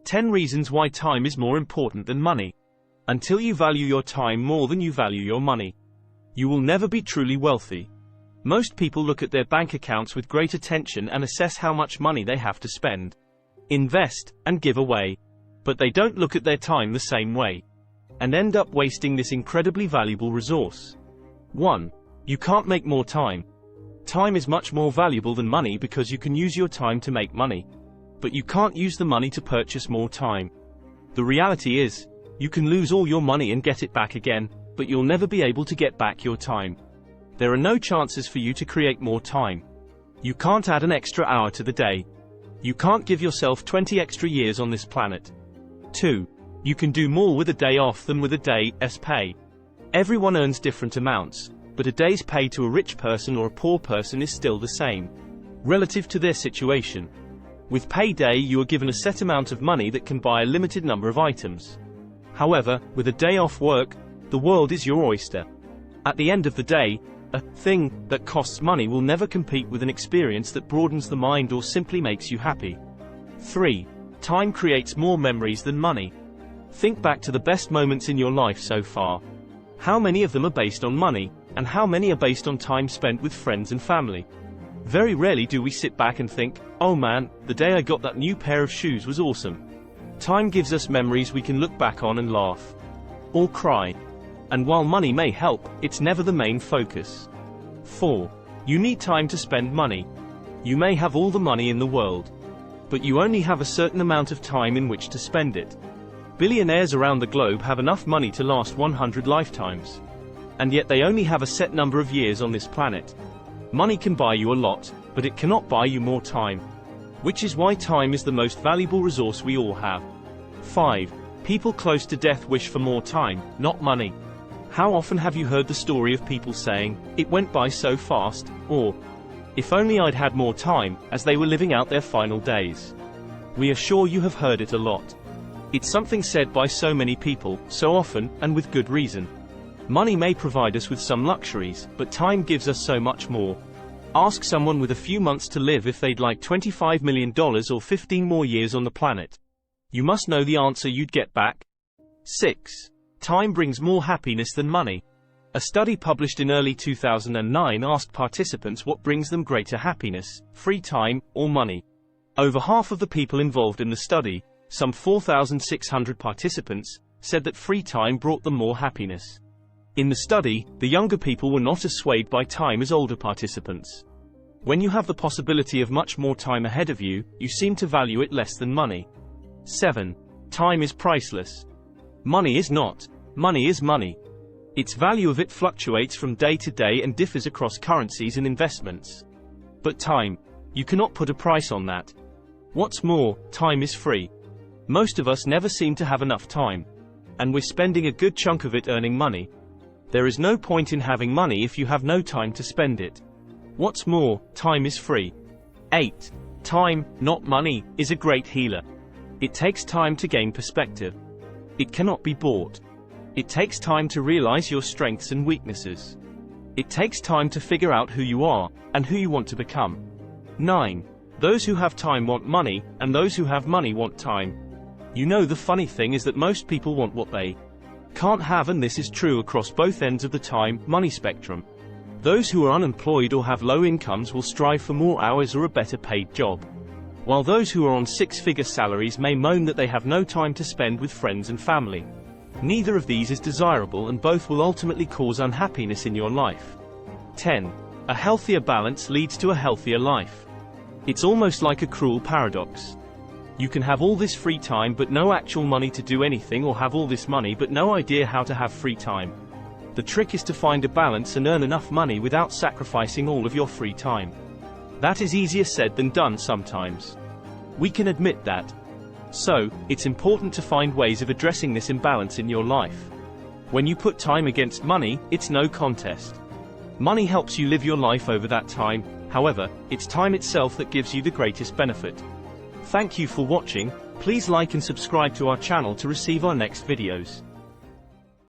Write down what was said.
10 reasons why time is more important than money. Until you value your time more than you value your money, you will never be truly wealthy. Most people look at their bank accounts with great attention and assess how much money they have to spend, invest, and give away. But they don't look at their time the same way, and end up wasting this incredibly valuable resource. 1. You can't make more time. Time is much more valuable than money because you can use your time to make money, but you can't use the money to purchase more time. The reality is, you can lose all your money and get it back again, but you'll never be able to get back your time. There are no chances for you to create more time. You can't add an extra hour to the day. You can't give yourself 20 extra years on this planet. 2. You can do more with a day off than with a day's pay. Everyone earns different amounts, but a day's pay to a rich person or a poor person is still the same, relative to their situation. With payday, you are given a set amount of money that can buy a limited number of items. However, with a day off work, the world is your oyster. At the end of the day, a thing that costs money will never compete with an experience that broadens the mind or simply makes you happy. 3. Time creates more memories than money. Think back to the best moments in your life so far. How many of them are based on money, and how many are based on time spent with friends and family? Very rarely do we sit back and think, oh man, the day I got that new pair of shoes was awesome. Time gives us memories we can look back on and laugh, or cry. And while money may help, it's never the main focus. 4. You need time to spend money. You may have all the money in the world, but you only have a certain amount of time in which to spend it. Billionaires around the globe have enough money to last 100 lifetimes. And yet they only have a set number of years on this planet. Money can buy you a lot, but it cannot buy you more time. Which is why time is the most valuable resource we all have. 5. People close to death wish for more time, not money. How often have you heard the story of people saying, "It went by so fast," or, "If only I'd had more time," as they were living out their final days? We are sure you have heard it a lot. It's something said by so many people, so often, and with good reason. Money may provide us with some luxuries, but time gives us so much more. Ask someone with a few months to live if they'd like $25 million or 15 more years on the planet. You must know the answer you'd get back. 6. Time brings more happiness than money. A study published in early 2009 asked participants what brings them greater happiness, free time, or money. Over half of the people involved in the study, some 4,600 participants, said that free time brought them more happiness. In the study, the younger people were not as swayed by time as older participants. When you have the possibility of much more time ahead of you, you seem to value it less than money. 7. Time is priceless. Money is not. Money is money. Its value of it fluctuates from day to day and differs across currencies and investments. But time, you cannot put a price on that. What's more, time is free. Most of us never seem to have enough time, and we're spending a good chunk of it earning money. There is no point in having money if you have no time to spend it. What's more, time is free. 8. Time, not money, is a great healer. It takes time to gain perspective. It cannot be bought. It takes time to realize your strengths and weaknesses. It takes time to figure out who you are, and who you want to become. 9. Those who have time want money, and those who have money want time. You know, the funny thing is that most people want what they can't have, and this is true across both ends of the time-money spectrum. Those who are unemployed or have low incomes will strive for more hours or a better paid job, while those who are on six-figure salaries may moan that they have no time to spend with friends and family. Neither of these is desirable, and both will ultimately cause unhappiness in your life. 10. A healthier balance leads to a healthier life. It's almost like a cruel paradox. You can have all this free time but no actual money to do anything, or have all this money but no idea how to have free time. The trick is to find a balance and earn enough money without sacrificing all of your free time. That is easier said than done sometimes. We can admit that. So, it's important to find ways of addressing this imbalance in your life. When you put time against money, it's no contest. Money helps you live your life over that time, however, it's time itself that gives you the greatest benefit. Thank you for watching. Please like and subscribe to our channel to receive our next videos.